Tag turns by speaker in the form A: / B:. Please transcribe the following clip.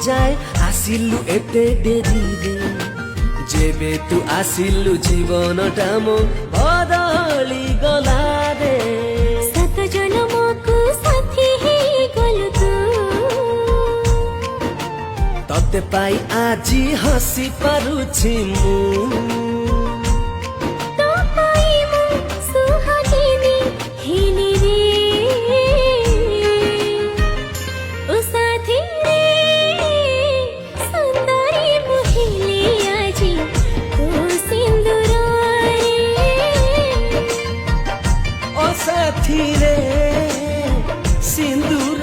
A: जाए आसिलु एते डेरी जेबे तू आसिलु जीवनटा मो बदली गला रे
B: सात जन्मको साथी गलु तू
A: तते पाई आजी हसी पारुछि मु।